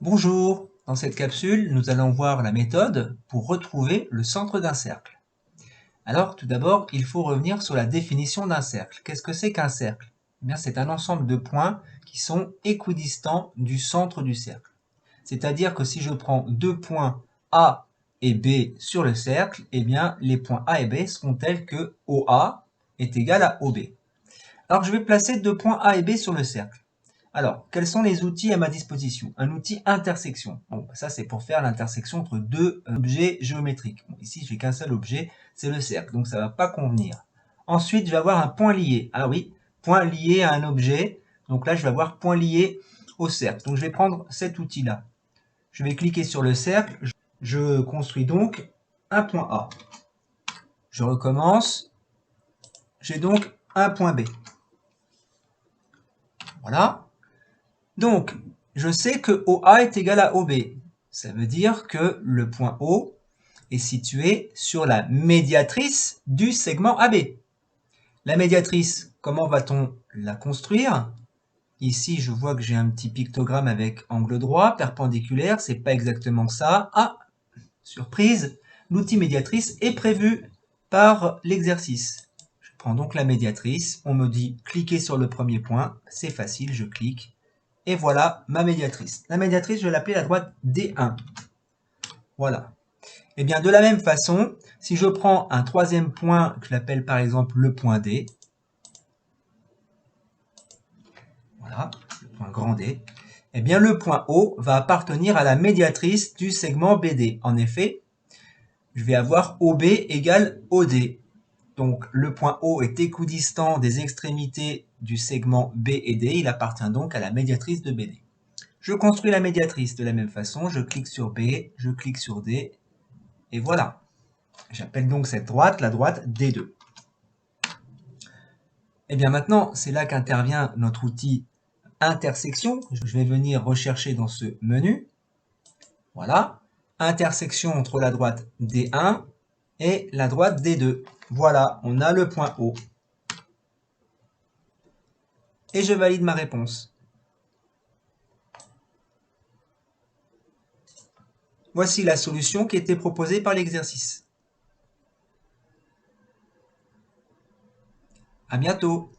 Bonjour, dans cette capsule, nous allons voir la méthode pour retrouver le centre d'un cercle. Alors, tout d'abord, il faut revenir sur la définition d'un cercle. Qu'est-ce que c'est qu'un cercle? Eh bien, c'est un ensemble de points qui sont équidistants du centre du cercle. C'est-à-dire que si je prends deux points A et B sur le cercle, eh bien, les points A et B seront tels que OA est égal à OB. Alors, je vais placer deux points A et B sur le cercle. Alors, quels sont les outils à ma disposition? Un outil intersection. Bon, ça c'est pour faire l'intersection entre deux objets géométriques. Bon, ici, j'ai qu'un seul objet, c'est le cercle, donc ça ne va pas convenir. Ensuite, je vais avoir un point lié. Ah oui, point lié à un objet. Donc là, je vais avoir point lié au cercle. Donc je vais prendre cet outil-là. Je vais cliquer sur le cercle. Je construis donc un point A. Je recommence. J'ai donc un point B. Voilà. Donc, je sais que OA est égal à OB. Ça veut dire que le point O est situé sur la médiatrice du segment AB. La médiatrice, comment va-t-on la construire? Ici, je vois que j'ai un petit pictogramme avec angle droit, perpendiculaire, c'est pas exactement ça. Ah, surprise, l'outil médiatrice est prévu par l'exercice. Je prends donc la médiatrice, on me dit cliquez sur le premier point, c'est facile, je clique. Et voilà ma médiatrice. La médiatrice, je vais l'appeler la droite D1. Voilà. Et bien de la même façon, si je prends un troisième point, que je l'appelle par exemple le point D, voilà, le point grand D, et bien le point O va appartenir à la médiatrice du segment BD. En effet, je vais avoir OB égale OD. Donc le point O est équidistant des extrémités du segment B et D, il appartient donc à la médiatrice de BD. Je construis la médiatrice de la même façon, je clique sur B, je clique sur D, et voilà. J'appelle donc cette droite la droite D2. Et bien maintenant, c'est là qu'intervient notre outil intersection. Je vais venir rechercher dans ce menu. Voilà. Intersection entre la droite D1 et la droite D2. Voilà, on a le point O. Et je valide ma réponse. Voici la solution qui était proposée par l'exercice. À bientôt.